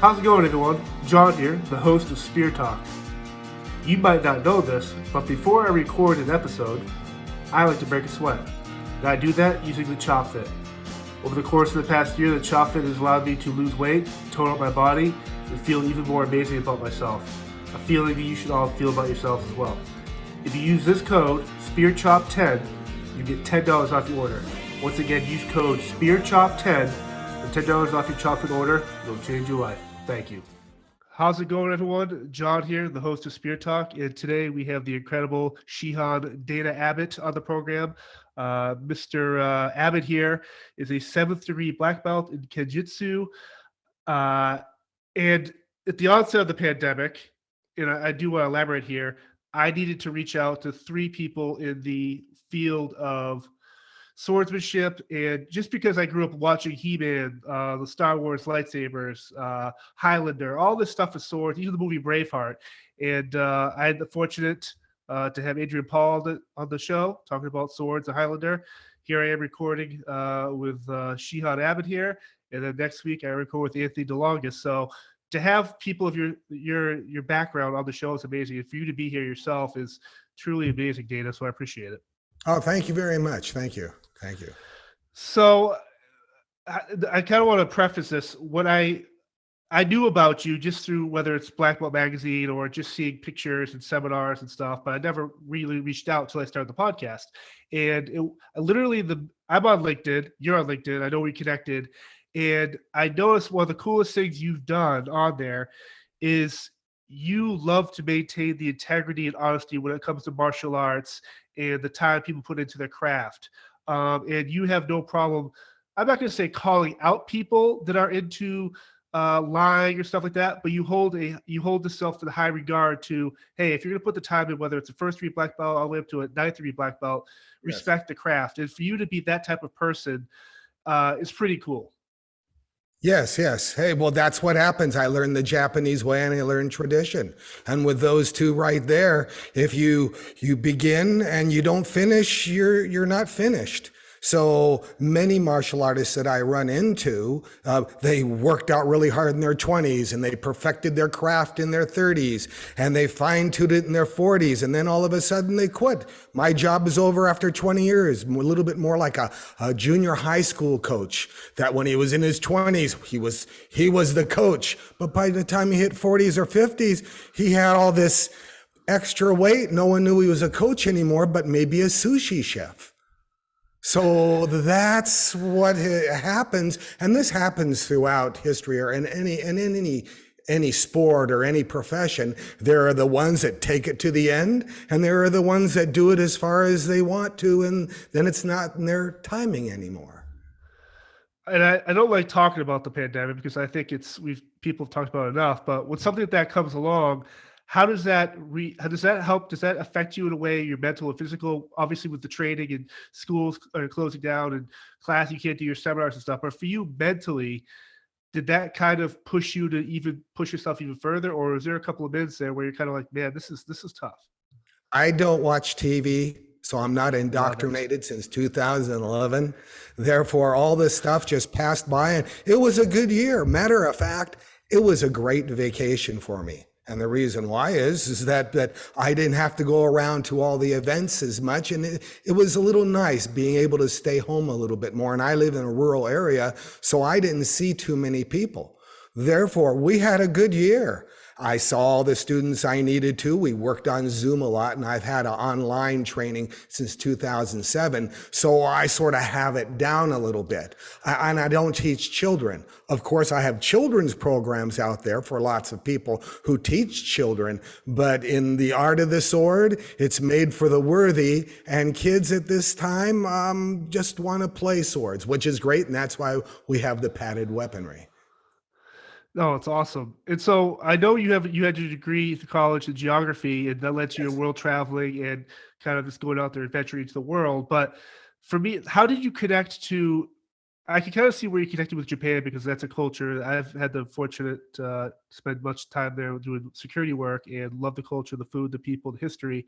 How's it going, everyone? John here, the host of Spear Talk. You might not know this, but before I record an episode, I like to break a sweat. And I do that using the Chop Fit. Over the course of the past year, the Chop Fit has allowed me to lose weight, tone up my body, and feel even more amazing about myself. A feeling that you should all feel about yourselves as well. If you use this code, SpearChop10, you get $10 off your order. Once again, use code SpearChop10 for $10 off your Chop Fit order. It'll change your life. Thank you. How's it going, everyone? John here, the host of Spear Talk, and today we have the incredible Shihan Dana Abbott on the program. Mr. Abbott here is a 7th degree black belt in Kenjutsu, and at the onset of the pandemic, and I do want to elaborate here, I needed to reach out to 3 people in the field of swordsmanship, and just because I grew up watching He-Man, the Star Wars lightsabers, Highlander, all this stuff with swords, even the movie Braveheart, and I had the fortunate to have Adrian Paul on the show talking about swords and Highlander. Here I am recording with Shihan Abbott here, and then next week I record with Anthony DeLongis. So to have people of your background on the show is amazing, and for you to be here yourself is truly amazing, Dana. So I appreciate it. Oh, thank you very much. Thank you. So I kind of want to preface this. What I knew about you just through whether it's Black Belt Magazine or just seeing pictures and seminars and stuff, but I never really reached out until I started the podcast. And I'm on LinkedIn, you're on LinkedIn, I know we connected, and I noticed one of the coolest things you've done on there is you love to maintain the integrity and honesty when it comes to martial arts and the time people put into their craft. And you have no problem, I'm not going to say calling out people that are into lying or stuff like that, but you hold yourself to the high regard to, hey, if you're going to put the time in, whether it's a first degree black belt all the way up to a 9th degree black belt, respect the craft. And for you to be that type of person is pretty cool. Yes. Hey, well, that's what happens. I learned the Japanese way and I learned tradition. And with those two right there, if you begin and you don't finish, you're not finished. So many martial artists that I run into, they worked out really hard in their 20s and they perfected their craft in their 30s and they fine-tuned it in their 40s. And then all of a sudden they quit. My job is over after 20 years, a little bit more like a junior high school coach that when he was in his 20s, he was the coach. But by the time he hit 40s or 50s, he had all this extra weight. No one knew he was a coach anymore, but maybe a sushi chef. So that's what happens, and this happens throughout history or in any sport or any profession. There are the ones that take it to the end, and there are the ones that do it as far as they want to, and then it's not in their timing anymore. And I don't like talking about the pandemic because I think people have talked about it enough, but when something like that comes along, how does that help? Does that affect you in a way, your mental and physical, obviously with the training and schools are closing down and class, you can't do your seminars and stuff, but for you mentally, did that kind of push you to even push yourself even further? Or is there a couple of minutes there where you're kind of like, man, this is tough? I don't watch TV, so I'm not indoctrinated since 2011. Therefore, all this stuff just passed by and it was a good year. Matter of fact, it was a great vacation for me. And the reason why is that I didn't have to go around to all the events as much. And it was a little nice being able to stay home a little bit more. And I live in a rural area, so I didn't see too many people. Therefore, we had a good year. I saw all the students I needed to. We worked on Zoom a lot, and I've had an online training since 2007. So I sort of have it down a little bit. And I don't teach children. Of course, I have children's programs out there for lots of people who teach children. But in the art of the sword, it's made for the worthy. And kids at this time just want to play swords, which is great. And that's why we have the padded weaponry. No, it's awesome. And so I know you had your degree at college in geography, and that led to your world traveling and kind of just going out there adventuring into the world. But for me, how did you connect to? I can kind of see where you connected with Japan because that's a culture. I've had the fortunate spend much time there doing security work and love the culture, the food, the people, the history.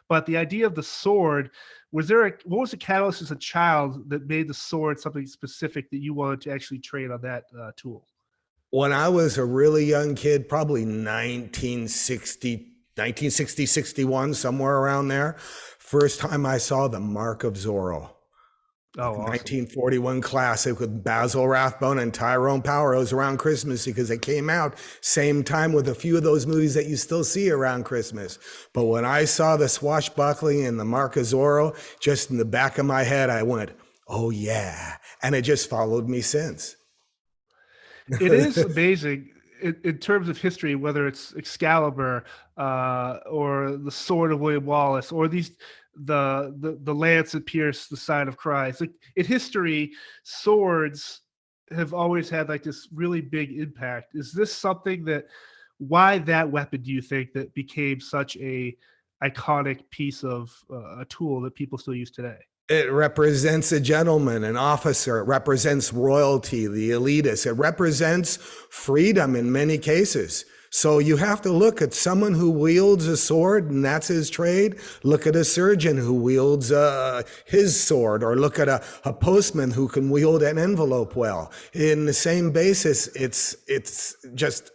But the idea of the sword, what was the catalyst as a child that made the sword something specific that you wanted to actually train on that tool? When I was a really young kid, probably 1960, 61, somewhere around there, first time I saw The Mark of Zorro. Oh, awesome. 1941 classic with Basil Rathbone and Tyrone Power. It was around Christmas because it came out same time with a few of those movies that you still see around Christmas. But when I saw the swashbuckling and the Mark of Zorro, just in the back of my head, I went, oh yeah. And it just followed me since. It is amazing in terms of history, whether it's Excalibur or the sword of William Wallace, or the lance that pierced the side of Christ. Like in history, swords have always had like this really big impact. Is this something that why that weapon do you think that became such a iconic piece of a tool that people still use today? It represents a gentleman, an officer. It represents royalty, the elitists. It represents freedom in many cases. So you have to look at someone who wields a sword and that's his trade. Look at a surgeon who wields his sword, or look at a postman who can wield an envelope well. In the same basis, it's just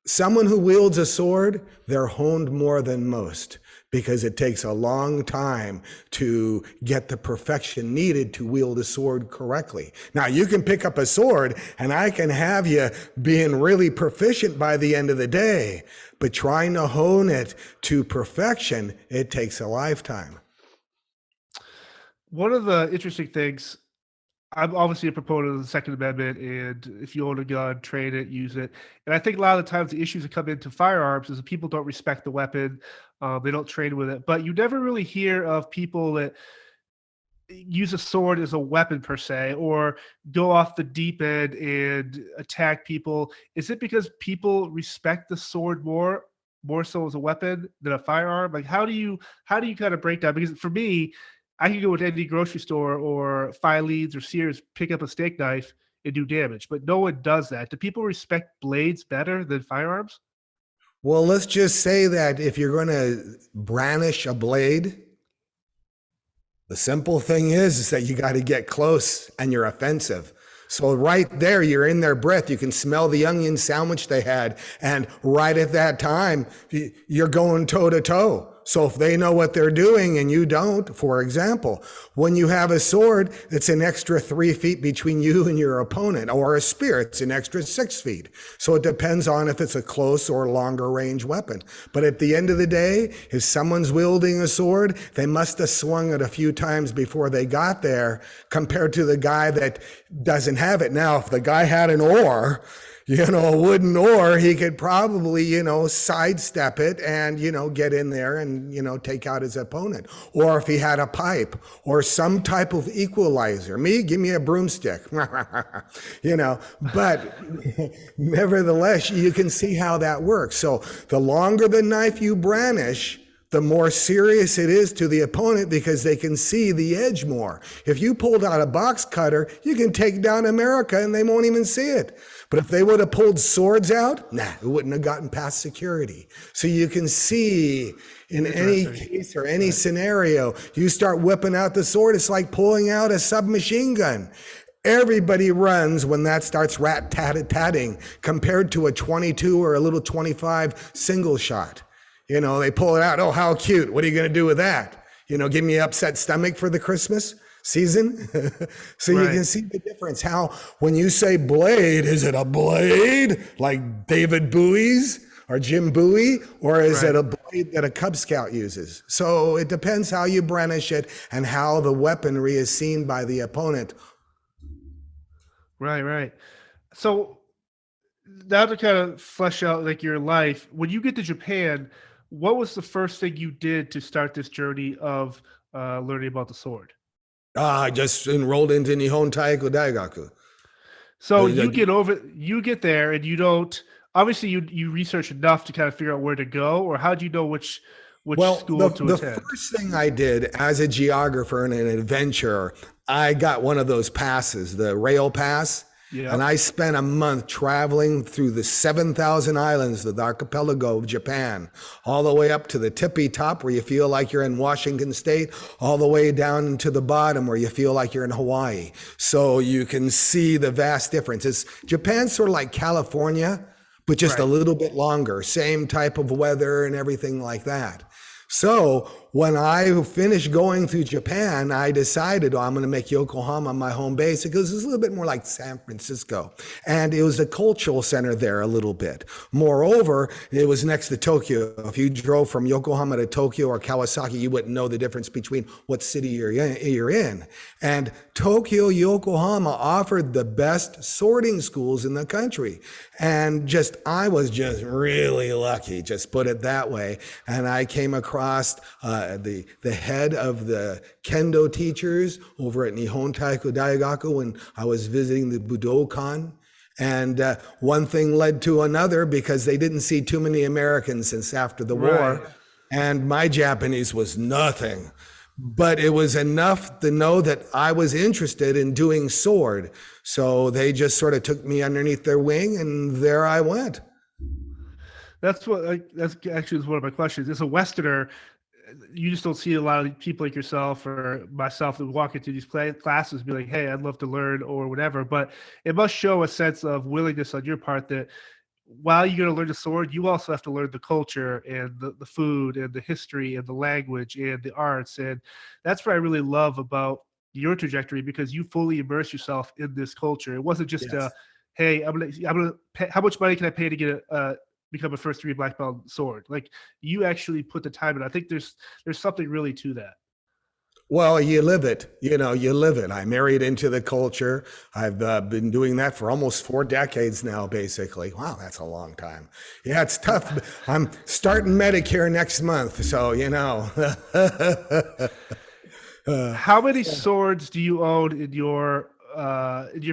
someone who wields a sword, they're honed more than most, because it takes a long time to get the perfection needed to wield a sword correctly. Now, you can pick up a sword and I can have you being really proficient by the end of the day, but trying to hone it to perfection, it takes a lifetime. One of the interesting things, I'm obviously a proponent of the Second Amendment, and if you own a gun, train it, use it. And I think a lot of the times the issues that come into firearms is that people don't respect the weapon, they don't train with it. But you never really hear of people that use a sword as a weapon per se, or go off the deep end and attack people. Is it because people respect the sword more so as a weapon than a firearm? Like how do you kind of break down? Because for me, I can go to any grocery store or Filene's or Sears, pick up a steak knife and do damage, but no one does that. Do people respect blades better than firearms? Well, let's just say that if you're going to brandish a blade, the simple thing is that you got to get close and you're offensive. So right there, you're in their breath. You can smell the onion sandwich they had. And right at that time, you're going toe to toe. So if they know what they're doing and you don't, for example, when you have a sword, it's an extra 3 feet between you and your opponent, or a spear, it's an extra 6 feet. So it depends on if it's a close or longer range weapon. But at the end of the day, if someone's wielding a sword, they must have swung it a few times before they got there, compared to the guy that doesn't have it. Now, if the guy had an oar, a wooden oar, he could probably, sidestep it and, get in there and, take out his opponent. Or if he had a pipe or some type of equalizer, give me a broomstick, but nevertheless, you can see how that works. So the longer the knife you brandish, the more serious it is to the opponent, because they can see the edge more. If you pulled out a box cutter, you can take down America and they won't even see it. But if they would have pulled swords out, it wouldn't have gotten past security. So you can see in any case or any scenario, you start whipping out the sword, it's like pulling out a submachine gun. Everybody runs when that starts rat-tatting compared to a 22 or a little 25 single shot. They pull it out. Oh, how cute. What are you going to do with that? Give me an upset stomach for the Christmas season. So right. You can see the difference. How, when you say blade, is it a blade like David Bowie's or Jim Bowie, or is it a blade that a Cub Scout uses? So it depends how you brandish it and how the weaponry is seen by the opponent. Right. So now to kind of flesh out like your life, when you get to Japan, what was the first thing you did to start this journey of learning about the sword? I just enrolled into Nihon Taiko Daigaku. So you get there and you don't, obviously you research enough to kind of figure out where to go, or how do you know which school to attend? The first thing I did as a geographer and an adventurer, I got one of those passes, the rail pass. And Yep. I spent a month traveling through the 7,000 islands of the archipelago of Japan, all the way up to the tippy top where you feel like you're in Washington State, all the way down to the bottom where you feel like you're in Hawaii. So you can see the vast difference. Japan's sort of like California, but just a Right. little bit longer, same type of weather and everything like that. So when I finished going through Japan, I decided, oh, I'm going to make Yokohama my home base because it's a little bit more like San Francisco. And it was a cultural center there a little bit. Moreover, it was next to Tokyo. If you drove from Yokohama to Tokyo or Kawasaki, you wouldn't know the difference between what city you're in. And Tokyo, Yokohama offered the best sorting schools in the country. And I was just really lucky, just put it that way. And I came across the head of the kendo teachers over at Nihon Taiko Daigaku when I was visiting the Budokan. And one thing led to another because they didn't see too many Americans since after the Right. war. And my Japanese was nothing. But it was enough to know that I was interested in doing sword. So they just sort of took me underneath their wing, and there I went. That's what. That's actually one of my questions. As a Westerner, you just don't see a lot of people like yourself or myself that walk into these classes and be like, "Hey, I'd love to learn" or whatever. But it must show a sense of willingness on your part that while you're going to learn the sword, you also have to learn the culture and the food and the history and the language and the arts. And that's what I really love about your trajectory because you fully immerse yourself in this culture. It wasn't just Yes. hey, I'm gonna pay, how much money can I pay to get become a first degree black belt sword? Like you actually put the time in. I think there's something really to that. Well, you live it. You live it. I married into the culture. I've been doing that for almost 4 decades now, basically. Wow, that's a long time. Yeah, it's tough. I'm starting Medicare next month, so How many swords do you own in your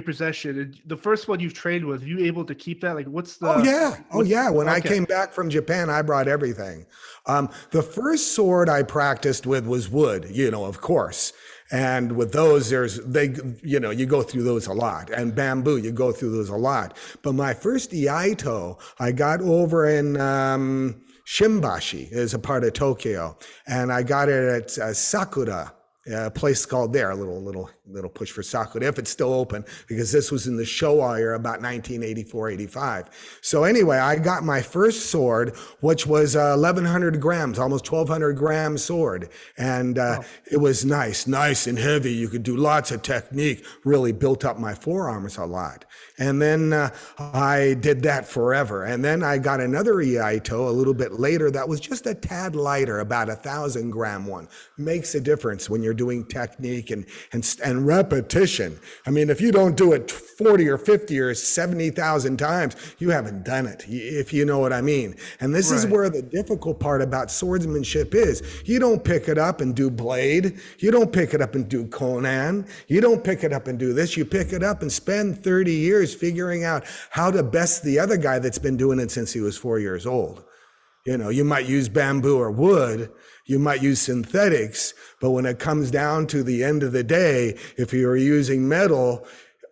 possession? And the first one you've trained with, are you able to keep that? Like, what's Oh the yeah, oh what's yeah. When I okay? came back from Japan, I brought everything. The first sword I practiced with was wood, of course. And with those, you go through those a lot. And bamboo, you go through those a lot. But my first iaito, I got over in Shimbashi, is a part of Tokyo, and I got it at Sakura. A place called there, a little push for Sakura, if it's still open, because this was in the Showa era, about 1984, 85. So anyway, I got my first sword, which was 1,100 grams, almost 1,200 gram sword. And Wow. it was nice and heavy. You could do lots of technique, really built up my forearms a lot. And then I did that forever. And then I got another Iaito a little bit later that was just a tad lighter, about 1,000 gram one. Makes a difference when you're doing technique and repetition. I mean, if you don't do it 40 or 50 or 70,000 times, you haven't done it, if you know what I mean. And this is Right. where the difficult part about swordsmanship is. You don't pick it up and do blade. You don't pick it up and do Conan. You don't pick it up and do this. You pick it up and spend 30 years figuring out how to best the other guy that's been doing it since he was 4 years old. You might use bamboo or wood, you might use synthetics, but when it comes down to the end of the day, if you're using metal,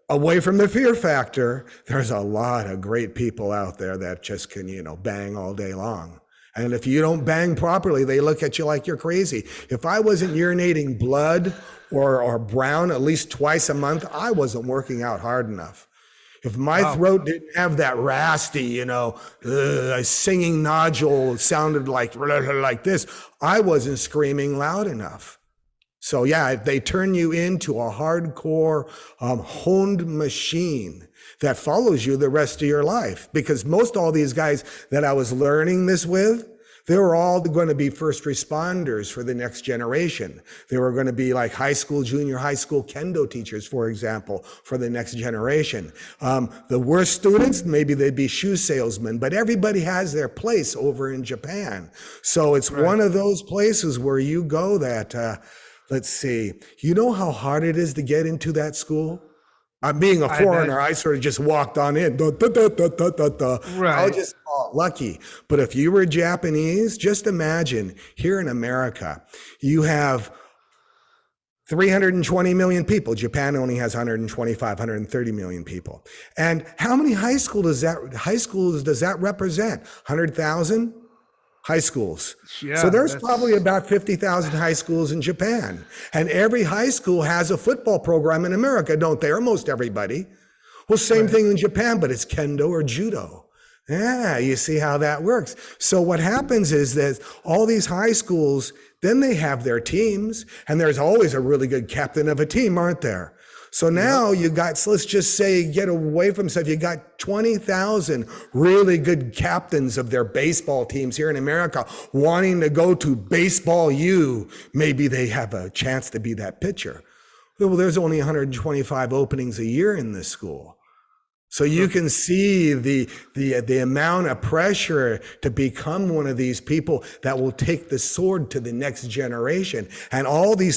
away from the fear factor, there's a lot of great people out there that just can, bang all day long. And if you don't bang properly, they look at you like you're crazy. If I wasn't urinating blood or brown at least twice a month, I wasn't working out hard enough. If my Wow. throat didn't have that raspy, a singing nodule sounded like this, I wasn't screaming loud enough. So yeah, they turn you into a hardcore honed machine that follows you the rest of your life. Because most all these guys that I was learning this with, they were all going to be first responders for the next generation. They were going to be like high school, junior high school kendo teachers, for example, for the next generation. The worst students, maybe they'd be shoe salesmen, but everybody has their place over in Japan. So it's Right. one of those places where you go that, let's see, you know how hard it is to get into that school? I'm being a I bet. foreigner. I sort of just walked on in. Da, da, da, da, da, da, da. I was Right. just lucky. But if you were Japanese, just imagine here in America, you have 320 million people. Japan only has 125, 130 million people. And how many high schools does that represent? 100,000 high schools. So Yeah, there's probably that's about 50,000 high schools in Japan. And every high school has a football program in America, don't they? Or most everybody. Well, same right. thing in Japan, but it's kendo or judo. Yeah, you see how that works. So what happens is that all these high schools, then they have their teams, and there's always a really good captain of a team, aren't there? So Yep. now you got, so let's just say, get away from stuff. You got 20,000 really good captains of their baseball teams here in America wanting to go to baseball U. Maybe they have a chance to be that pitcher. Well, there's only 125 openings a year in this school. So you Sure. can see the amount of pressure to become one of these people that will take the sword to the next generation. And all these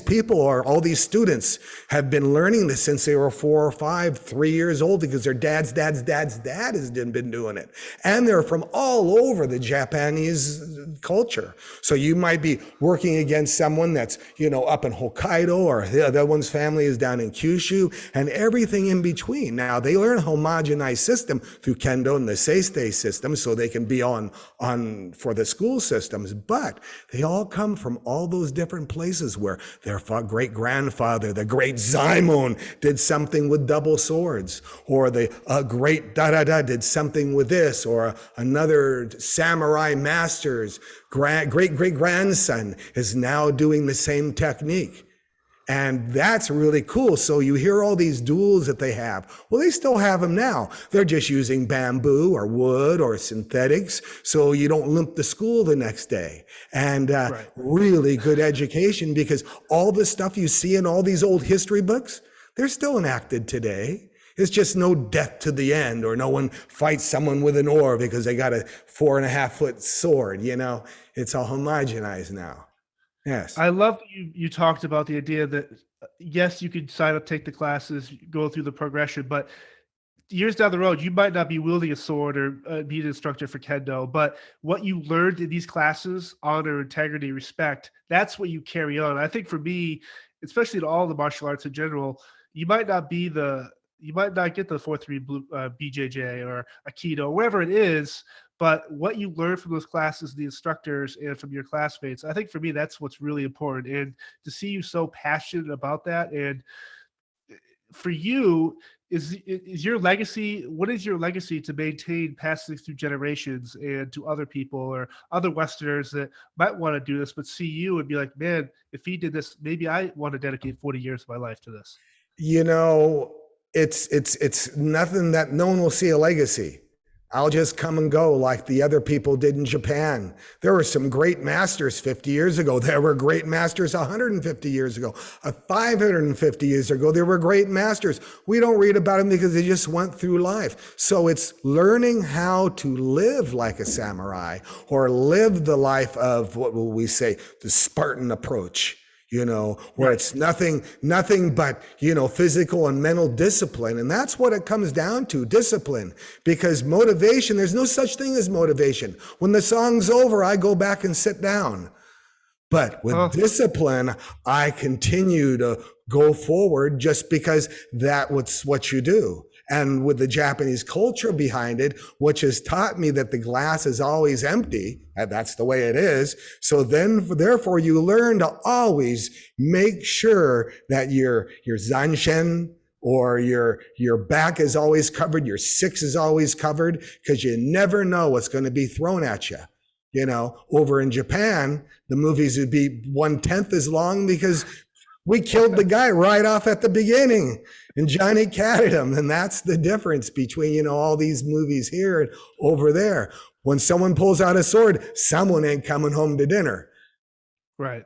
students have been learning this since they were 4 or 5, 3 years old because their dad's dad has been doing it. And they're from all over the Japanese culture. So you might be working against someone that's, up in Hokkaido, or the other one's family is down in Kyushu, and everything in between. Now they learn homogenized system through kendo and the seisei system, so they can be on for the school systems, but they all come from all those different places where their great grandfather, the great Zaimon, did something with double swords, or the great did something with this, or another samurai master's great great grandson is now doing the same technique. And that's really cool. So you hear all these duels that they have. Well, they still have them now. They're just using bamboo or wood or synthetics, so you don't limp to school the next day. And Right. really good education, because all the stuff you see in all these old history books, they're still enacted today. It's just no death to the end, or no one fights someone with an oar because they got a 4.5-foot sword. It's all homogenized now. Yes. I love that you talked about the idea that yes, you could sign up, take the classes, go through the progression, but years down the road, you might not be wielding a sword or be an instructor for kendo, but what you learned in these classes, honor, integrity, respect, that's what you carry on. I think for me, especially in all the martial arts in general, you might not get the 4-3 blue, BJJ or Aikido, wherever it is, but what you learn from those classes, the instructors, and from your classmates, I think for me, that's what's really important. And to see you so passionate about that, and for you, is your legacy, what is your legacy to maintain passing through generations and to other people or other Westerners that might want to do this, but see you and be like, man, if he did this, maybe I want to dedicate 40 years of my life to this. You know, it's nothing that no one will see a legacy. I'll just come and go like the other people did in Japan. There were some great masters 50 years ago. There were great masters 150 years ago. 550 years ago, there were great masters. We don't read about them because they just went through life. So it's learning how to live like a samurai, or live the life of, what will we say, the Spartan approach. Where it's nothing but, physical and mental discipline. And that's what it comes down to, discipline. Because motivation, there's no such thing as motivation. When the song's over, I go back and sit down. But with discipline, I continue to go forward, just because that's what you do. And with the Japanese culture behind it, which has taught me that the glass is always empty, and that's the way it is. So therefore, you learn to always make sure that your zanshen, or your back is always covered, your six is always covered, because you never know what's going to be thrown at you. Over in Japan, the movies would be 1/10 as long because we killed the guy right off at the beginning, and Johnny catted him. And that's the difference between, all these movies here and over there. When someone pulls out a sword, someone ain't coming home to dinner. Right.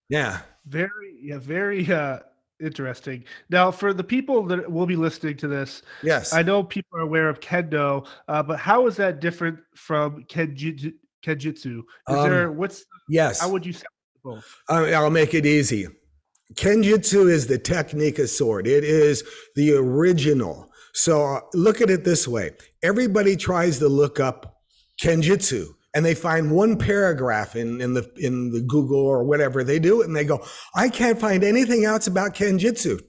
Yeah. Very interesting. Now, for the people that will be listening to this, Yes. I know people are aware of kendo, but how is that different from Kenjutsu? Yes. How would you say both? I'll make it easy. Kenjutsu is the technique of sword. It is the original. So look at it this way. Everybody tries to look up Kenjutsu and they find one paragraph in the Google or whatever they do, and they go, I can't find anything else about Kenjutsu,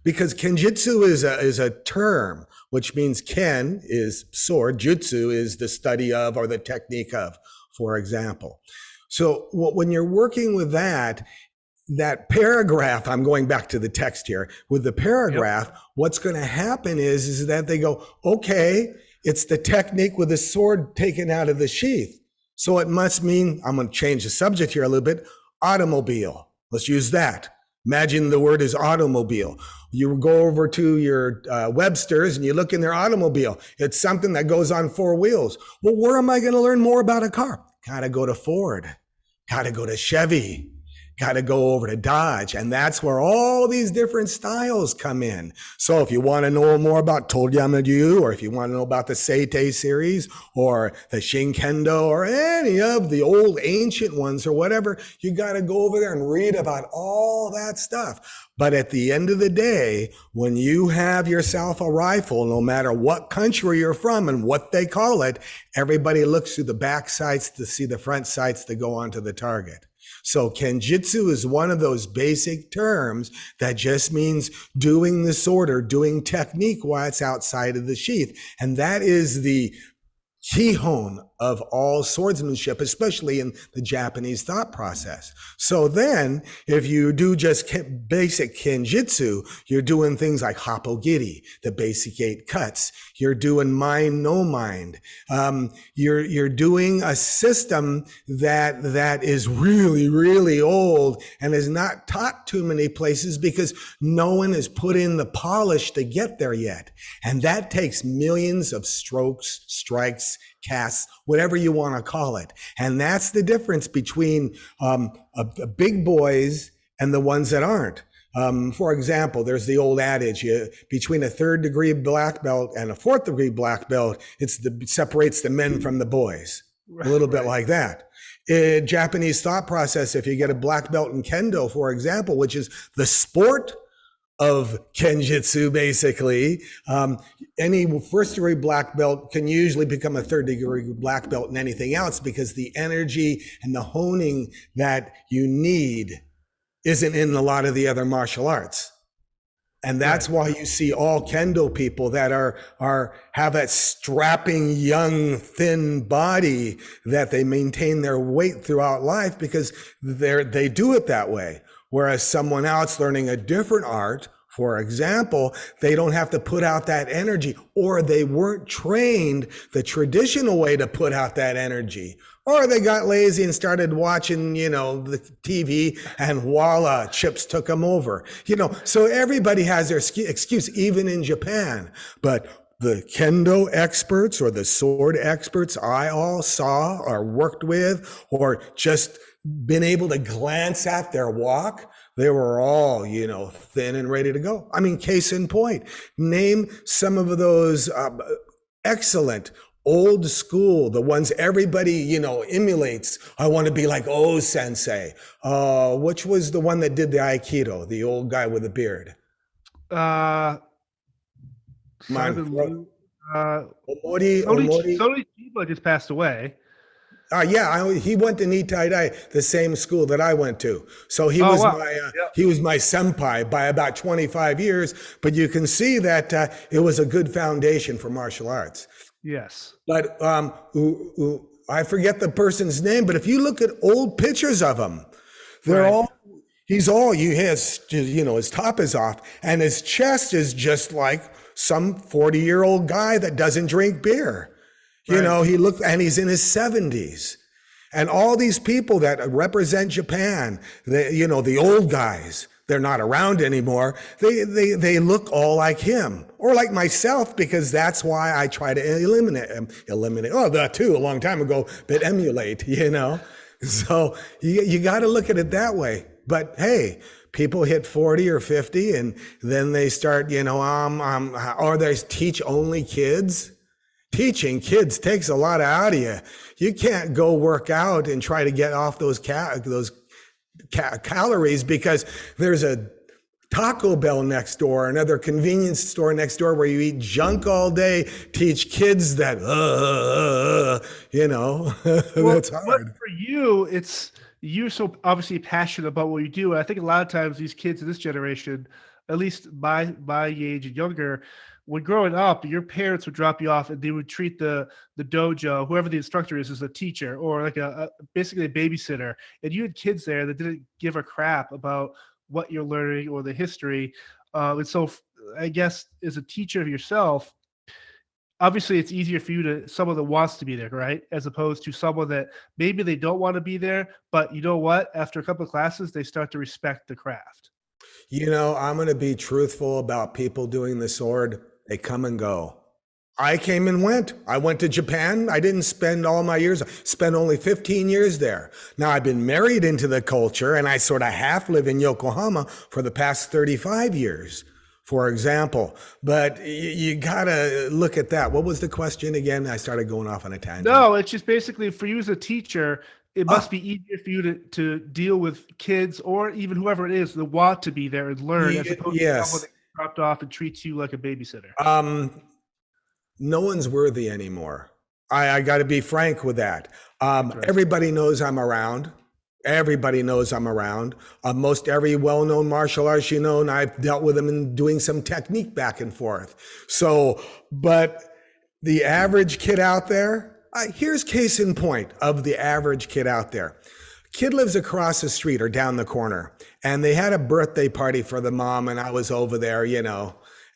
because Kenjutsu is a term, which means Ken is sword, jutsu is the study of or the technique of, for example. So when you're working with that paragraph, I'm going back to the text here, with the paragraph, what's going to happen is that they go, okay, it's the technique with the sword taken out of the sheath. So it must mean, I'm going to change the subject here a little bit, automobile. Let's use that. Imagine the word is automobile. You go over to your Webster's and you look in their automobile. It's something that goes on 4 wheels. Well, where am I going to learn more about a car? Got to go to Ford. Got to go to Chevy. Got to go over to Dodge. And that's where all these different styles come in. So if you want to know more about Toyama, or if you want to know about the Seitei series or the Shinkendo or any of the old ancient ones or whatever, you got to go over there and read about all that stuff. But at the end of the day, when you have yourself a rifle, no matter what country you're from and what they call it, everybody looks through the back sights to see the front sights to go onto the target. So Kenjutsu is one of those basic terms that just means doing the sword or doing technique while it's outside of the sheath. And that is the keyhone of all swordsmanship, especially in the Japanese thought process. So then, if you do just basic Kenjutsu, you're doing things like Happogiri, the basic 8 cuts. You're doing mind, no mind. You're doing a system that is really, really old and is not taught too many places because no one has put in the polish to get there yet. And that takes millions of strokes, strikes, casts, whatever you want to call it. And that's the difference between big boys and the ones that aren't. For example, there's the old adage, between a 3rd degree black belt and a 4th degree black belt, separates the men from the boys. A little bit like that. In Japanese thought process, if you get a black belt in Kendo, for example, which is the sport of Kenjutsu, basically, any 1st degree black belt can usually become a 3rd degree black belt in anything else because the energy and the honing that you need isn't in a lot of the other martial arts. And that's why you see all Kendo people that have that strapping, young, thin body, that they maintain their weight throughout life because they do it that way. Whereas someone else learning a different art, for example, they don't have to put out that energy, or they weren't trained the traditional way to put out that energy, or they got lazy and started watching, the TV, and voila, chips took them over. So everybody has their excuse, even in Japan. But the Kendo experts or the sword experts I all saw or worked with or just been able to glance at their walk, they were all, thin and ready to go. I mean, case in point, name some of those excellent old school, the ones everybody, emulates. I want to be like, oh, sensei. Which was the one that did the Aikido, the old guy with the beard? Omori Chiba just passed away. He went to Nitai-Dai, the same school that I went to. So he was he was my senpai by about 25 years. But you can see that it was a good foundation for martial arts. Yes. But I forget the person's name. But if you look at old pictures of him, his top is off, and his chest is just like some 40-year-old guy that doesn't drink beer. He's in his 70s. And all these people that represent Japan, the old guys, they're not around anymore. They look all like him or like myself, because that's why I try to eliminate, that too, a long time ago, but emulate, So you got to look at it that way. But hey, people hit 40 or 50 and then they start, or they teach only kids. Teaching kids takes a lot out of you. You can't go work out and try to get off those calories because there's a Taco Bell next door, another convenience store next door where you eat junk all day, teach kids that, Well, that's what hard. for you, it's you're so obviously passionate about what you do. And I think a lot of times these kids in this generation, at least my age and younger, when growing up, your parents would drop you off and they would treat the dojo, whoever the instructor is, as a teacher or like basically a babysitter. And you had kids there that didn't give a crap about what you're learning or the history. And so I guess as a teacher of yourself, obviously it's easier for you to someone that wants to be there, right? As opposed to someone that maybe they don't want to be there, but you know what? After a couple of classes, they start to respect the craft. I'm going to be truthful about people doing the sword. They come and go. I came and went. I went to Japan. I didn't spend all my years, spent only 15 years there. Now I've been married into the culture and I sort of half live in Yokohama for the past 35 years, for example. But you got to look at that. What was the question again? I started going off on a tangent. No, it's just basically for you as a teacher, it must Ah, be easier for you to deal with kids or even whoever it is that want to be there and learn as opposed to someone yes. that dropped off and treats you like a babysitter. Um, no one's worthy anymore. I got to be frank with that. Interesting. Everybody knows I'm around. Everybody knows I'm around. Most every well-known martial artist and I've dealt with them in doing some technique back and forth. So, but the average kid out there, here's case in point of the average kid out there. Kid lives across the street or down the corner, and they had a birthday party for the mom, and I was over there,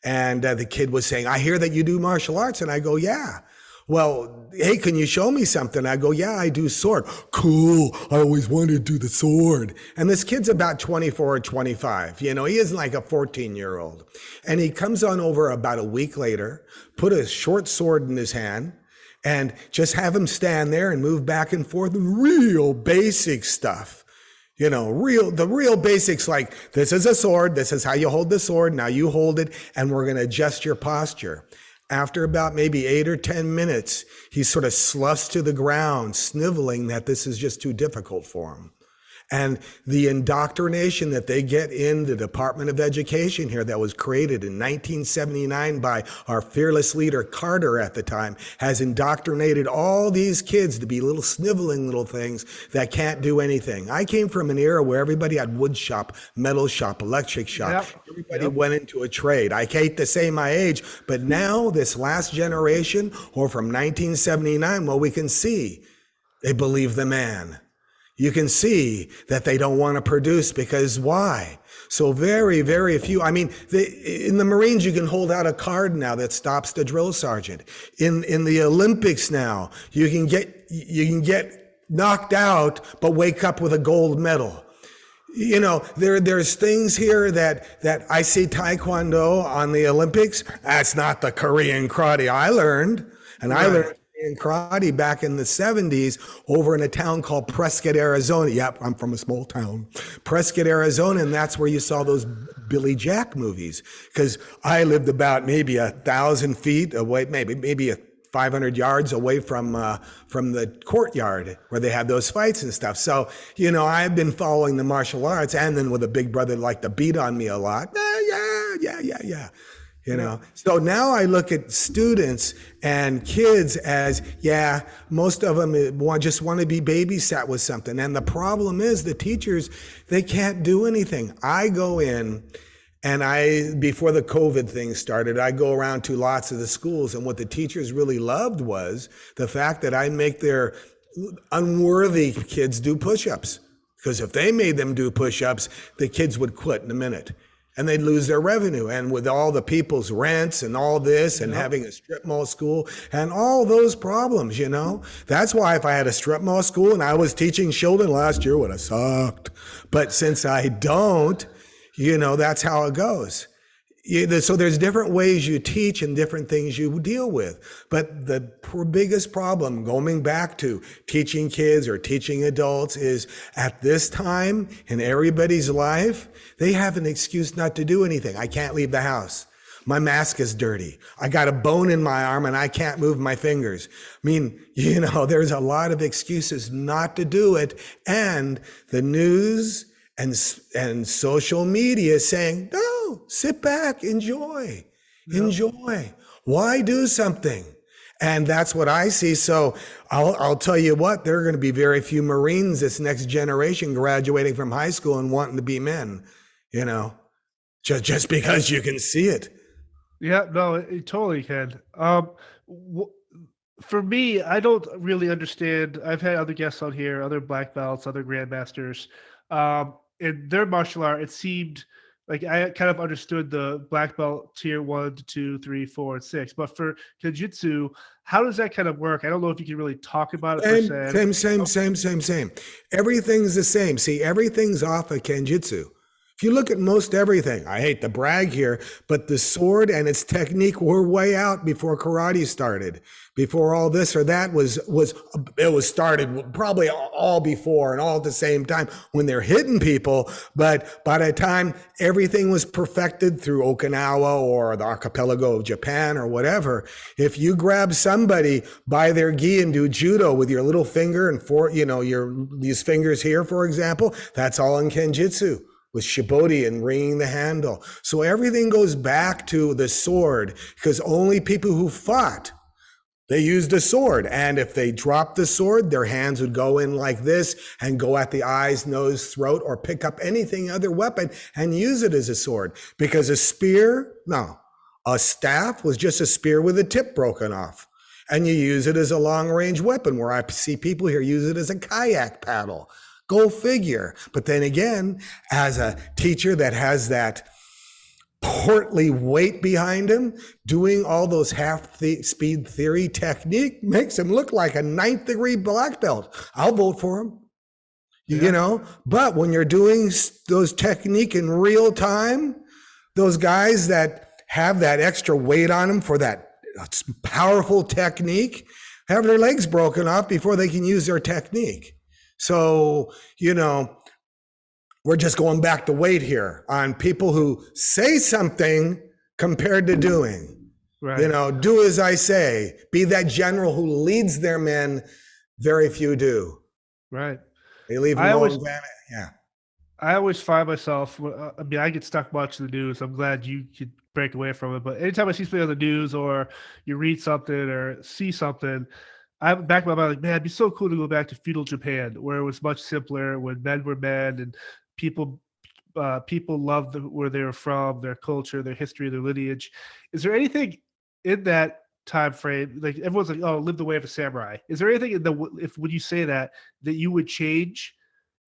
and the kid was saying, I hear that you do martial arts. And I go, yeah. Well, hey, can you show me something? I go, yeah, I do sword. Cool. I always wanted to do the sword. And this kid's about 24 or 25. He isn't like a 14-year-old. And he comes on over about a week later, put a short sword in his hand, and just have him stand there and move back and forth and real basic stuff. The real basics, like this is a sword, this is how you hold the sword, now you hold it, and we're going to adjust your posture. After about maybe 8 or 10 minutes, he sort of sloughs to the ground, sniveling that this is just too difficult for him. And the indoctrination that they get in the Department of Education here that was created in 1979 by our fearless leader Carter at the time has indoctrinated all these kids to be little sniveling little things that can't do anything. I came from an era where everybody had wood shop, metal shop, electric shop. Yep. Everybody went into a trade. I hate to say my age, but now this last generation, or from 1979, well, we can see they believe the man. You can see that they don't want to produce because why? So very, very few. I mean, in the Marines, you can hold out a card now that stops the drill sergeant. In the Olympics now, you can get knocked out, but wake up with a gold medal. There's things here that I see Taekwondo on the Olympics. That's not the Korean karate I learned. And I learned in karate back in the 70s over in a town called Prescott, Arizona. Yep, I'm from a small town. Prescott, Arizona, and that's where you saw those Billy Jack movies. Because I lived about maybe 1,000 feet away, maybe 500 yards away from the courtyard where they had those fights and stuff. So, I've been following the martial arts, and then with a big brother that liked to beat on me a lot. Yeah. So now I look at students and kids as, most of them just want to be babysat with something. And the problem is the teachers, they can't do anything. I go in and before the COVID thing started, I go around to lots of the schools. And what the teachers really loved was the fact that I make their unworthy kids do push-ups. Because if they made them do push-ups, the kids would quit in a minute. And they'd lose their revenue. And with all the people's rents and all this and having a strip mall school and all those problems, that's why if I had a strip mall school and I was teaching children last year, would have sucked. But since I don't, that's how it goes. So there's different ways you teach and different things you deal with. But the biggest problem, going back to teaching kids or teaching adults, is at this time in everybody's life, they have an excuse not to do anything. I can't leave the house. My mask is dirty. I got a bone in my arm and I can't move my fingers. I mean, there's a lot of excuses not to do it. And the news and social media saying, no, sit back, enjoy, Yep. enjoy. Why do something? And that's what I see. So I'll tell you what, there are going to be very few Marines this next generation graduating from high school and wanting to be men, you know, just because you can see it. Yeah, no, it totally can. W- for me, I don't really understand. I've had other guests on here, other black belts, other grandmasters. In their martial art, it seemed like I kind of understood the black belt tier 1, 2, 3, 4, and 6. But for Kenjutsu, how does that kind of work? I don't know if you can really talk about it per Same, se. same, same, same, same, same. Everything's the same. See, everything's off of Kenjutsu. If you look at most everything, I hate to brag here, but the sword and its technique were way out before karate started. Before all this or that it was started probably all before and all at the same time when they're hitting people. But by the time everything was perfected through Okinawa or the archipelago of Japan or whatever, if you grab somebody by their gi and do judo with your little finger and these fingers here, for example, that's all in Kenjutsu with shibori and ringing the handle. So everything goes back to the sword because only people who fought, they used a sword. And if they dropped the sword, their hands would go in like this and go at the eyes, nose, throat, or pick up anything other weapon and use it as a sword. Because a staff was just a spear with a tip broken off. And you use it as a long range weapon, where I see people here use it as a kayak paddle. Go figure. But then again, as a teacher that has that portly weight behind him, doing all those speed theory technique makes him look like a 9th-degree black belt. I'll vote for him. You know, but when you're doing those technique in real time, those guys that have that extra weight on them for that powerful technique have their legs broken off before they can use their technique. So, we're just going back to weight here on people who say something compared to doing. Right. Do as I say. Be that general who leads their men. Very few do. Right. They leave them alone. Yeah. I always find myself, I get stuck watching the news. I'm glad you could break away from it. But anytime I see something on the news or you read something or see something, I'm back in my mind like, man, it'd be so cool to go back to feudal Japan where it was much simpler, when men were men and people loved where they were from, their culture, their history, their lineage. Is there anything in that time frame, like everyone's like, oh, live the way of a samurai? Is there anything when you say that you would change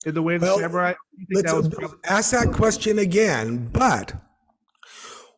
in the way of a samurai? Let's ask that question again. But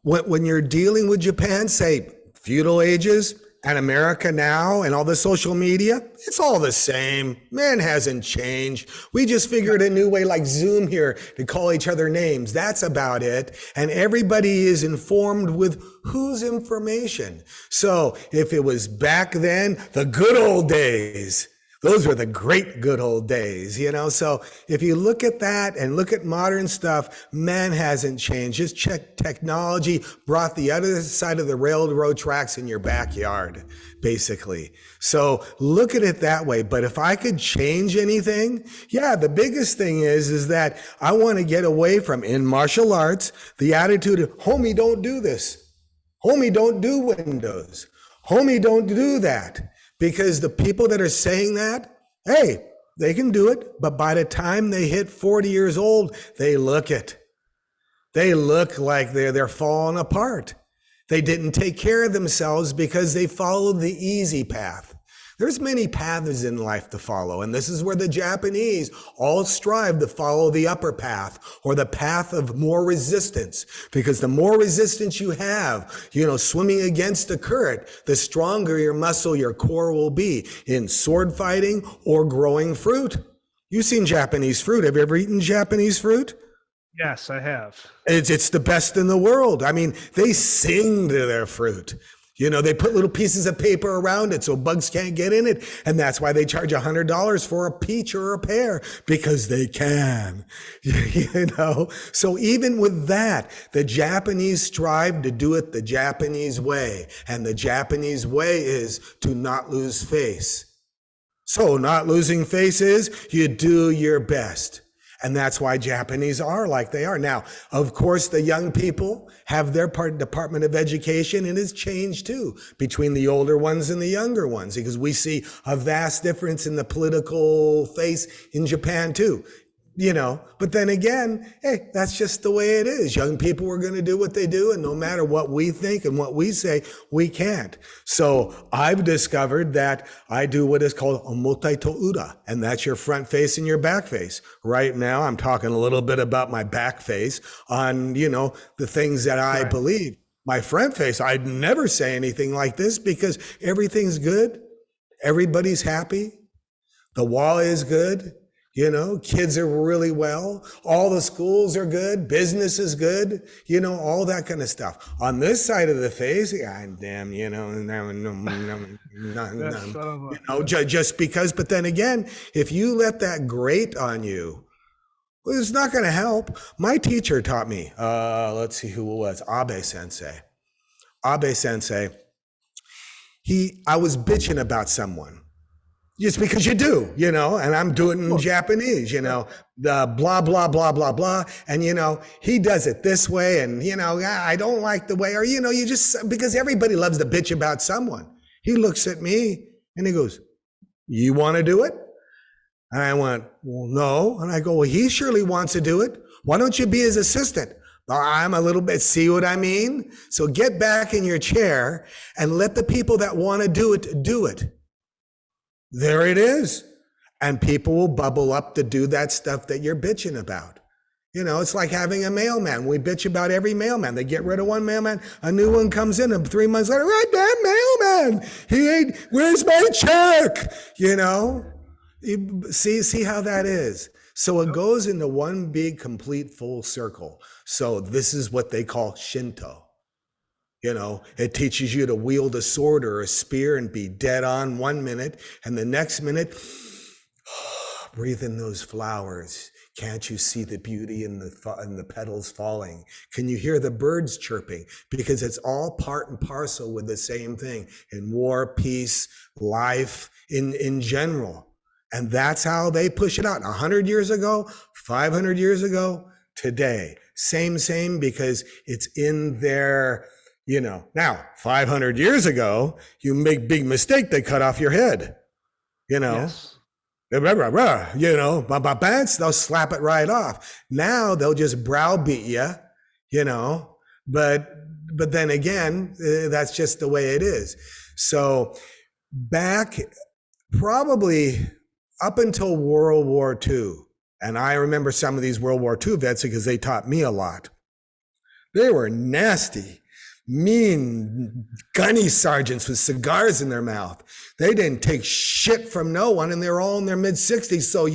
when you're dealing with Japan, say feudal ages, and America now and all the social media, it's all the same. Man hasn't changed. We just figured a new way like Zoom here to call each other names. That's about it. And everybody is informed with whose information. So if it was back then, the good old days, those were the great good old days, So if you look at that and look at modern stuff, man hasn't changed. Just check technology brought the other side of the railroad tracks in your backyard, basically. So look at it that way. But if I could change anything, the biggest thing is that I want to get away from, in martial arts, the attitude of, homie, don't do this. Homie, don't do windows. Homie, don't do that. Because the people that are saying that, hey, they can do it, but by the time they hit 40 years old, they look it. They look like they're falling apart. They didn't take care of themselves because they followed the easy path. There's many paths in life to follow, and this is where the Japanese all strive to follow the upper path, or the path of more resistance. Because the more resistance you have, swimming against the current, the stronger your muscle, your core will be in sword fighting or growing fruit. You've seen Japanese fruit. Have you ever eaten Japanese fruit? Yes, I have. It's the best in the world. I mean, they sing to their fruit. They put little pieces of paper around it so bugs can't get in it. And that's why they charge $100 for a peach or a pear, because they can, So even with that, the Japanese strive to do it the Japanese way. And the Japanese way is to not lose face. So not losing face is you do your best. And that's why Japanese are like they are. Now, of course, the young people have their Department of Education, and it's changed too between the older ones and the younger ones, because we see a vast difference in the political face in Japan too. But then again, hey, that's just the way it is. Young people are going to do what they do, and no matter what we think and what we say, we can't. So I've discovered that I do what is called omotai to ura, and that's your front face and your back face. Right now, I'm talking a little bit about my back face on, the things that I believe. My front face, I'd never say anything like this because everything's good. Everybody's happy. The wall is good. Kids are really well. All the schools are good. Business is good. All that kind of stuff. On this side of the face, God damn, just because. But then again, if you let that grate on you, well, it's not going to help. My teacher taught me, let's see who it was, Abe Sensei. Abe Sensei, I was bitching about someone. Just because you do, and I'm doing it in Japanese, the blah, blah, blah, blah, blah. And, he does it this way. And, I don't like the way, or, you just, because everybody loves to bitch about someone. He looks at me and he goes, you want to do it? And I went, well, no. And I go, well, he surely wants to do it. Why don't you be his assistant? I'm a little bit, see what I mean? So get back in your chair and let the people that want to do it, do it. There it is. And people will bubble up to do that stuff that you're bitching about. It's like having a mailman. We bitch about every mailman. They get rid of one mailman, a new one comes in, and 3 months later, right, that mailman, where's my check? See how that is. So it goes into one big, complete, full circle. So this is what they call Shinto. It teaches you to wield a sword or a spear and be dead on 1 minute, and the next minute, breathe in those flowers. Can't you see the beauty in the petals falling? Can you hear the birds chirping? Because it's all part and parcel with the same thing in war, peace, life, in general. And that's how they push it out. 100 years ago, 500 years ago, today. Same, because it's in their... now 500 years ago, you make big mistake, they cut off your head, yes. They'll slap it right off. Now they'll just browbeat you, but then again, that's just the way it is. So back probably up until World War II, and I remember some of these World War II vets because they taught me a lot. They were nasty, mean gunny sergeants with cigars in their mouth. They didn't take shit from no one, and they were all in their mid-60s, so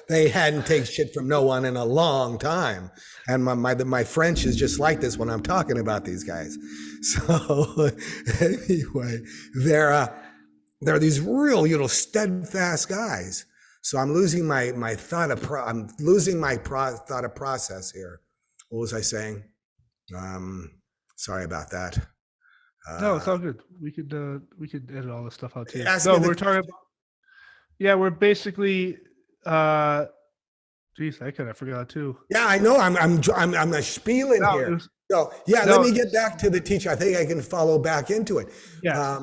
they hadn't taken shit from no one in a long time. And my French is just like this when I'm talking about these guys. So anyway, they're these real, steadfast guys. So I'm losing my thought of process here. What was I saying? Sorry about that. No, it's all good. We could edit all this stuff out too. No, we're talking about. Yeah, we're basically. Geez, I kind of forgot too. Yeah, I know. I'm spieling here. So yeah, let me get back to the teacher. I think I can follow back into it. Yeah.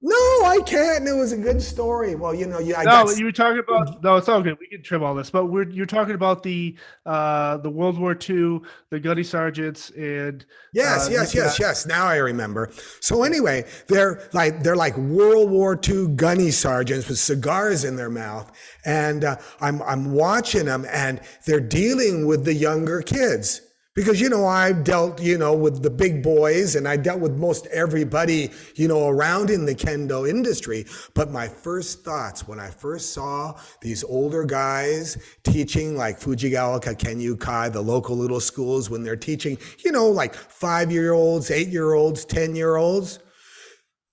No, I can't. It was a good story. Well, you were talking about. No, it's all good. We can trim all this, but you're talking about the World War II, the gunny sergeants, and yes. Now I remember. So anyway, they're like World War II gunny sergeants with cigars in their mouth, and I'm watching them, and they're dealing with the younger kids. Because, I've dealt, with the big boys, and I dealt with most everybody, around in the kendo industry. But my first thoughts when I first saw these older guys teaching like Fujigawa, Kenyu Kai, the local little schools, when they're teaching, like 5-year-olds, 8-year-olds, 10-year-olds,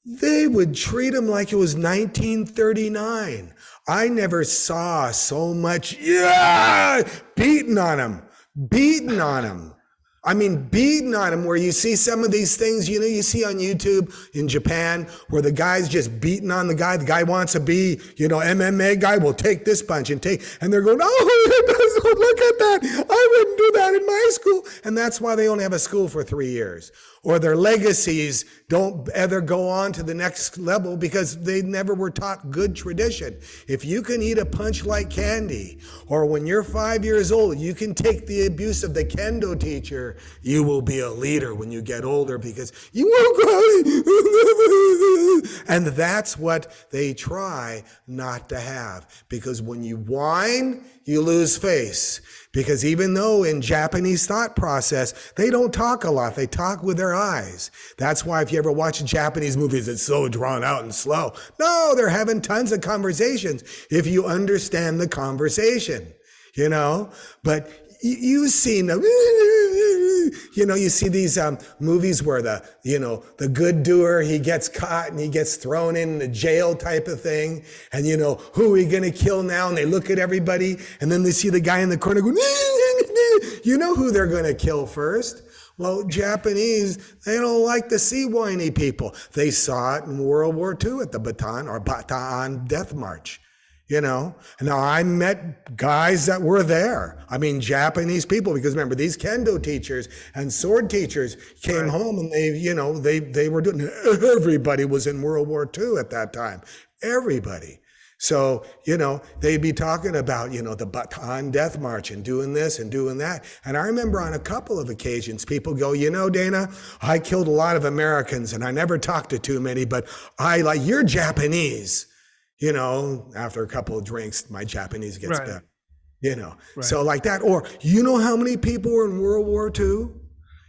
they would treat them like it was 1939. I never saw so much, beating on them. I mean, beating on him, where you see some of these things, you see on YouTube in Japan, where the guy's just beating on the guy wants to be, MMA guy, will take this punch and they're going, oh, look at that. I wouldn't do that in my school. And that's why they only have a school for 3 years. Or their legacies don't ever go on to the next level because they never were taught good tradition. If you can eat a punch like candy, or when you're 5 years old, you can take the abuse of the kendo teacher, you will be a leader when you get older because you won't cry. And that's what they try not to have. Because when you whine, you lose face. Because even though in Japanese thought process, they don't talk a lot. They talk with their eyes. That's why if you ever watch Japanese movies, it's so drawn out and slow. No, they're having tons of conversations if you understand the conversation, But you've seen them. You see these movies where the good doer, he gets caught and he gets thrown in the jail type of thing. And, who are we going to kill now? And they look at everybody and then they see the guy in the corner going, you know who they're going to kill first. Well, Japanese, they don't like to see whiny people. They saw it in World War II at the Bataan Death March. Now I met guys that were there. I mean, Japanese people, because remember, these kendo teachers and sword teachers came home and they were doing, everybody was in World War II at that time. Everybody. So, they'd be talking about, the Bataan Death March and doing this and doing that. And I remember on a couple of occasions, people go, Dana, I killed a lot of Americans and I never talked to too many, but you're Japanese. After a couple of drinks, my Japanese gets better, So like that. Or, how many people were in World War II?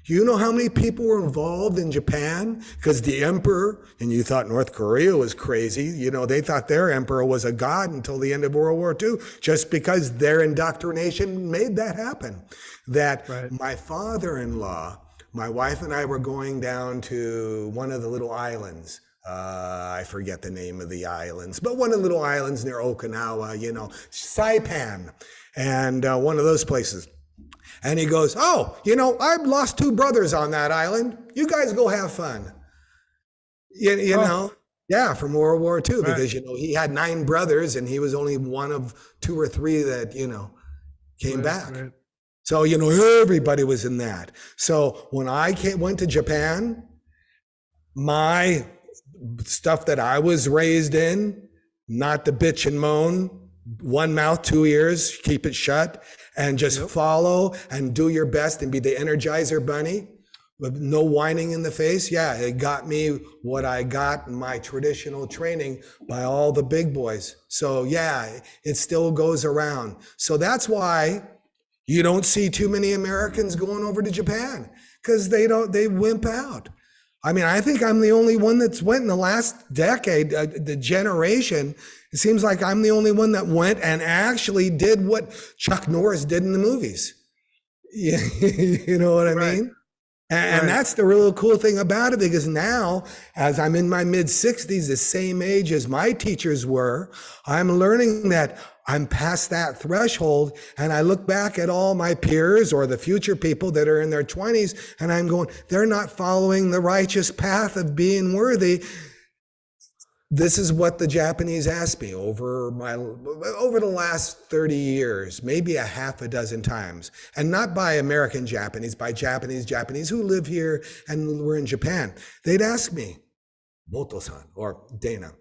You know how many people were involved in Japan? Because the emperor, and you thought North Korea was crazy, they thought their emperor was a god until the end of World War II, just because their indoctrination made that happen. My father-in-law, my wife and I were going down to one of the little islands. I forget the name of the islands, but one of the little islands near Okinawa, Saipan, and one of those places. And he goes, I've lost 2 brothers on that island. You guys go have fun. Yeah, from World War II, because, he had 9 brothers and he was only one of 2 or 3 that, came back. Right. So, everybody was in that. So when I went to Japan, my stuff that I was raised in, not to bitch and moan, 1 mouth, 2 ears, keep it shut, and just follow and do your best and be the Energizer Bunny with no whining in the face. Yeah, it got me what I got in my traditional training by all the big boys. So yeah, it still goes around. So that's why you don't see too many Americans going over to Japan, because they wimp out. I mean, I think I'm the only one that's went in the last decade, the generation. It seems like I'm the only one that went and actually did what Chuck Norris did in the movies. You know what I mean? And that's the real cool thing about it, because now, as I'm in my mid-60s, the same age as my teachers were, I'm learning that I'm past that threshold, and I look back at all my peers or the future people that are in their 20s, and I'm going, they're not following the righteous path of being worthy. This is what the Japanese asked me over the last 30 years, maybe a half a dozen times, and not by American Japanese, by Japanese who live here and were in Japan. They'd ask me, Moto-san or Dana,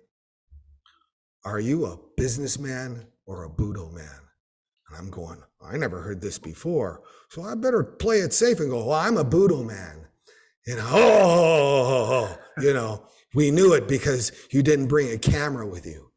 are you a businessman or a Budo man? And I'm going, I never heard this before, so I better play it safe and go, well, I'm a Budo man. We knew it because you didn't bring a camera with you,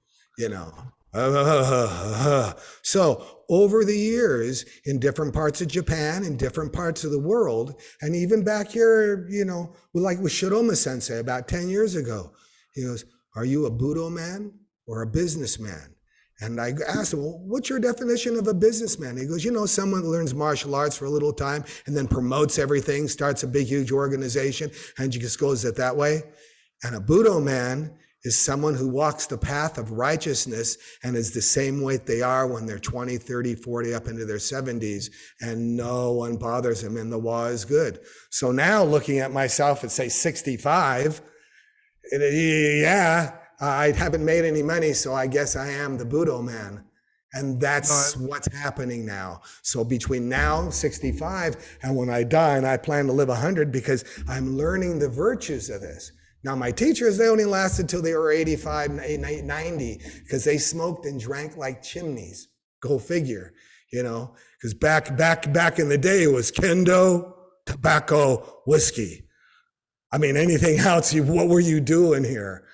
So over the years, in different parts of Japan, in different parts of the world, and even back here, with Shiroma Sensei about 10 years ago, he goes, are you a Budo man or a businessman? And I asked him, well, what's your definition of a businessman? He goes, someone learns martial arts for a little time and then promotes everything, starts a big, huge organization, and just goes it that way. And a Budo man is someone who walks the path of righteousness and is the same weight they are when they're 20, 30, 40, up into their 70s, and no one bothers them, and the wa is good. So now looking at myself at, say, 65, yeah, I haven't made any money, so I guess I am the Budo man. And that's what's happening now. So between now, 65, and when I die, and I plan to live 100, because I'm learning the virtues of this. Now, my teachers, they only lasted till they were 85, 90, because they smoked and drank like chimneys. Go figure, because back in the day, it was kendo, tobacco, whiskey. I mean, anything else, what were you doing here?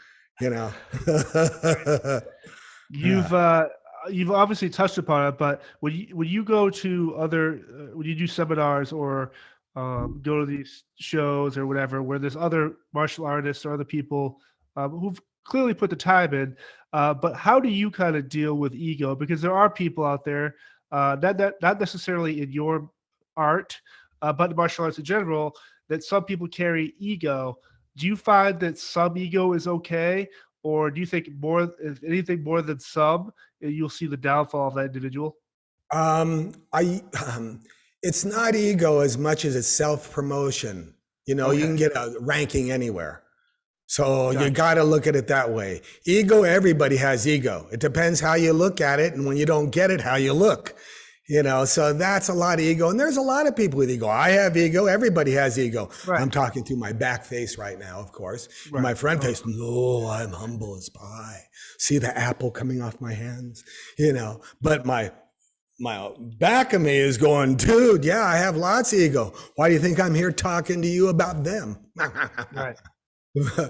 You've obviously touched upon it, but when you go to other, when you do seminars or go to these shows or whatever, where there's other martial artists or other people who've clearly put the time in, but how do you kind of deal with ego? Because there are people out there, not necessarily in your art, but martial arts in general, that some people carry ego. Do you find that some ego is okay? Or do you think more, if anything more than some, you'll see the downfall of that individual? It's not ego as much as it's self-promotion. You can get a ranking anywhere. So you got to look at it that way. Ego, everybody has ego. It depends how you look at it. And when you don't get it, how you look. So that's a lot of ego. And there's a lot of people with ego. I have ego. Everybody has ego. Right. I'm talking through my back face right now, of course. Right. My front face, no, I'm humble as pie. See the apple coming off my hands, but my back of me is going, dude, yeah, I have lots of ego. Why do you think I'm here talking to you about them? Right.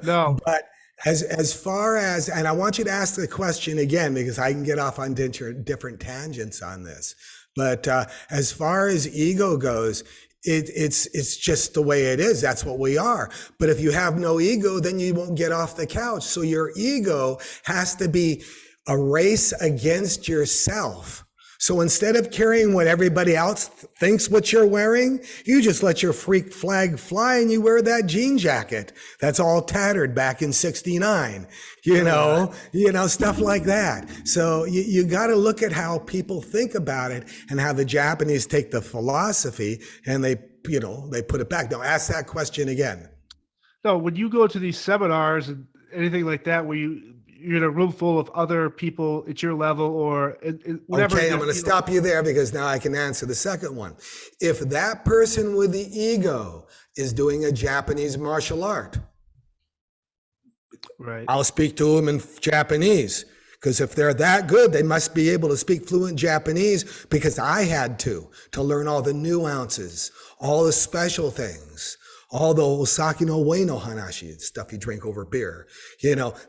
No. But as far as, and I want you to ask the question again, because I can get off on different tangents on this. But as far as ego goes, it's just the way it is. That's what we are. But if you have no ego, then you won't get off the couch. So your ego has to be a race against yourself. So instead of carrying what everybody else thinks what you're wearing, you just let your freak flag fly and you wear that jean jacket that's all tattered back in '69, stuff like that. So you got to look at how people think about it and how the Japanese take the philosophy and they put it back. Now ask that question again. No, when you go to these seminars and anything like that, where you're in a room full of other people at your level or whatever. Okay, I'm going to stop you there because now I can answer the second one. If that person with the ego is doing a Japanese martial art, right, I'll speak to them in Japanese, because if they're that good, they must be able to speak fluent Japanese, because I had to learn all the nuances, all the special things. All the Osaki no Wei no Hanashi, stuff you drink over beer,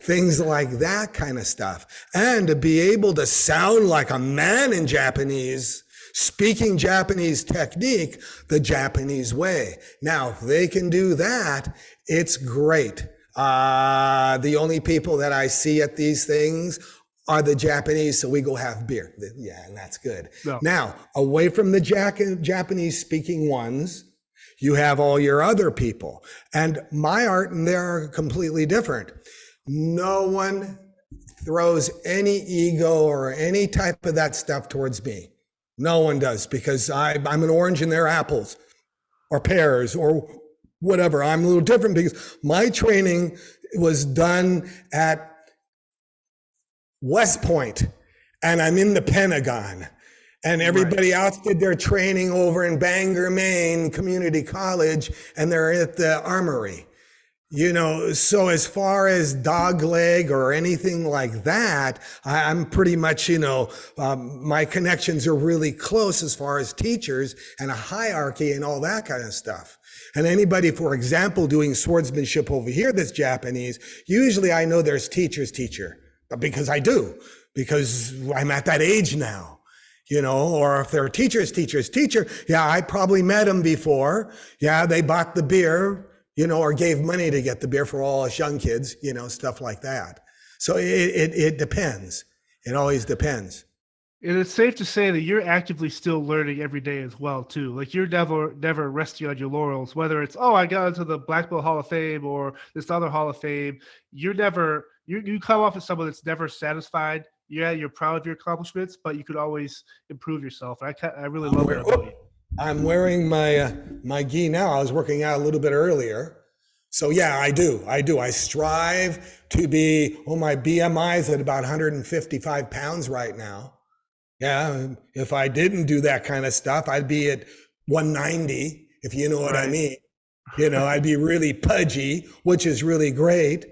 things like that kind of stuff. And to be able to sound like a man in Japanese, speaking Japanese technique the Japanese way. Now, if they can do that, it's great. The only people that I see at these things are the Japanese, so we go have beer. Yeah, and that's good. No. Now, away from the Japanese speaking ones, you have all your other people. And my art and their are completely different. No one throws any ego or any type of that stuff towards me. No one does, because I'm an orange and they're apples or pears or whatever. I'm a little different because my training was done at West Point and I'm in the Pentagon. And everybody else did their training over in Bangor, Maine Community College, and they're at the Armory. So as far as dog leg or anything like that, I'm pretty much, my connections are really close as far as teachers and a hierarchy and all that kind of stuff. And anybody, for example, doing swordsmanship over here that's Japanese, usually I know there's teacher's teacher, because I do, because I'm at that age now. Or if they're teacher's teacher, yeah, I probably met them before. Yeah, they bought the beer, or gave money to get the beer for all us young kids, stuff like that. So it depends. It always depends. And it's safe to say that you're actively still learning every day as well, too. Like you're never resting on your laurels, whether it's, I got into the Black Belt Hall of Fame or this other Hall of Fame. You're never you come off as someone that's never satisfied. Yeah, you're proud of your accomplishments, but you could always improve yourself. I really love that about you. I'm wearing my gi now. I was working out a little bit earlier. So yeah, I do. I strive to be, my BMI is at about 155 pounds right now. Yeah, if I didn't do that kind of stuff, I'd be at 190, if you know what I mean. I'd be really pudgy, which is really great.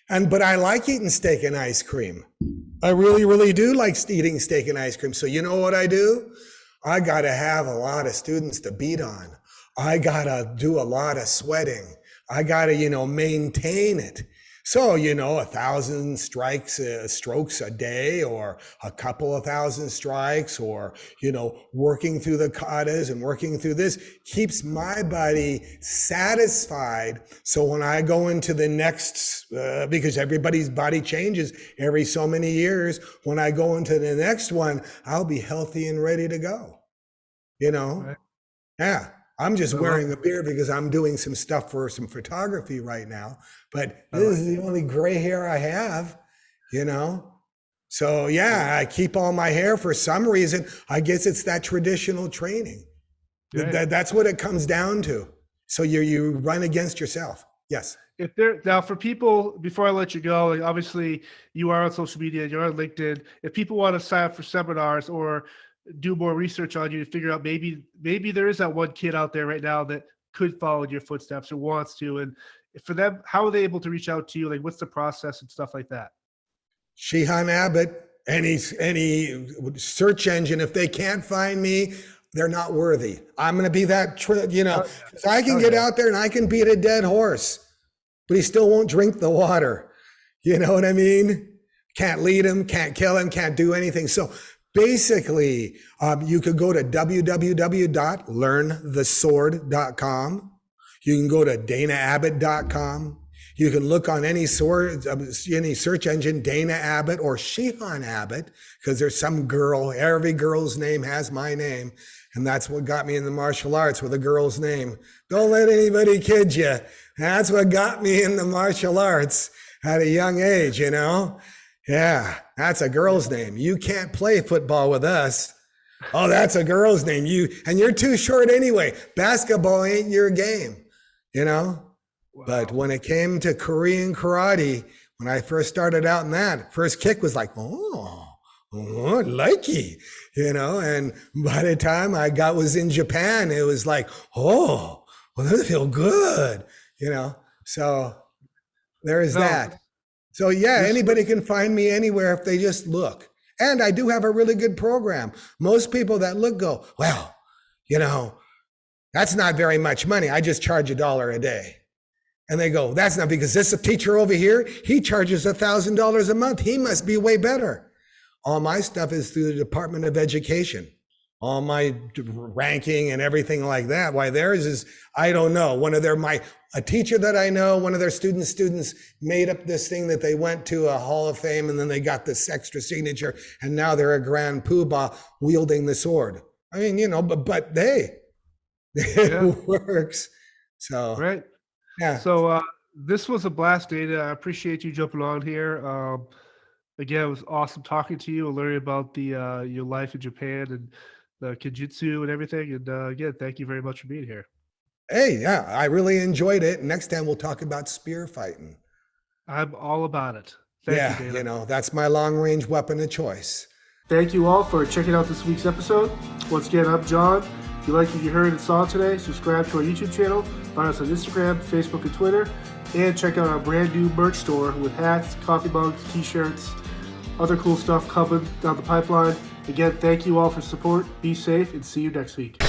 But I like eating steak and ice cream. I really, really do like eating steak and ice cream. So you know what I do? I got to have a lot of students to beat on. I got to do a lot of sweating. I got to, maintain it. So, 1,000 strokes a day, or a couple of thousand strikes, or, working through the katas and working through this keeps my body satisfied. So when I go into the next, because everybody's body changes every so many years, when I go into the next one, I'll be healthy and ready to go, Right. Yeah. I'm just wearing a beard because I'm doing some stuff for some photography right now, but this is the only gray hair I have, So yeah, I keep all my hair for some reason. I guess it's that traditional training. That's what it comes down to. So you run against yourself. Yes. Now for people, before I let you go, like obviously you are on social media, you're on LinkedIn. If people want to sign up for seminars or do more research on you to figure out maybe there is that one kid out there right now that could follow in your footsteps or wants to, and for them, how are they able to reach out to you? Like, what's the process and stuff like that? Shihan Abbott, any search engine. If they can't find me, they're not worthy. I'm going to be that, I can get out there and I can beat a dead horse, but he still won't drink the water. You know what I mean? Can't lead him, can't kill him, can't do anything. So basically, you could go to www.learnthesword.com. You can go to danaabbott.com. You can look on any search engine, Dana Abbott or Shihan Abbott, because there's some girl, every girl's name has my name. And that's what got me in the martial arts, with a girl's name. Don't let anybody kid you. That's what got me in the martial arts at a young age, Yeah, that's a girl's name. You can't play football with us. Oh, that's a girl's name. And you're too short anyway. Basketball ain't your game, Wow. But when it came to Korean karate, when I first started out in that, first kick was like, likey, and by the time I was in Japan, it was like, well, that feel good, so there's that. So yeah, anybody can find me anywhere if they just look. And I do have a really good program. Most people that look go, well, that's not very much money. I just charge $1 a day. And they go, that's not, because this teacher over here, he charges $1,000 a month. He must be way better. All my stuff is through the Department of Education. All my ranking and everything like that. Why theirs is, I don't know. A teacher that I know, one of their students made up this thing that they went to a Hall of Fame, and then they got this extra signature, and now they're a grand poobah wielding the sword. I mean, but it works. So right. Yeah. So this was a blast, Dana. I appreciate you jumping on here. Again, it was awesome talking to you and learning about your life in Japan and the Kenjutsu and everything. And again, thank you very much for being here. Hey, yeah, I really enjoyed it. Next time we'll talk about spear fighting. I'm all about it. Thank you, Dana. That's my long-range weapon of choice. Thank you all for checking out this week's episode. Once again, I'm John. If you like what you heard and saw today, subscribe to our YouTube channel, find us on Instagram, Facebook, and Twitter, and check out our brand new merch store with hats, coffee mugs, t-shirts, other cool stuff coming down the pipeline. Again, thank you all for support. Be safe and see you next week.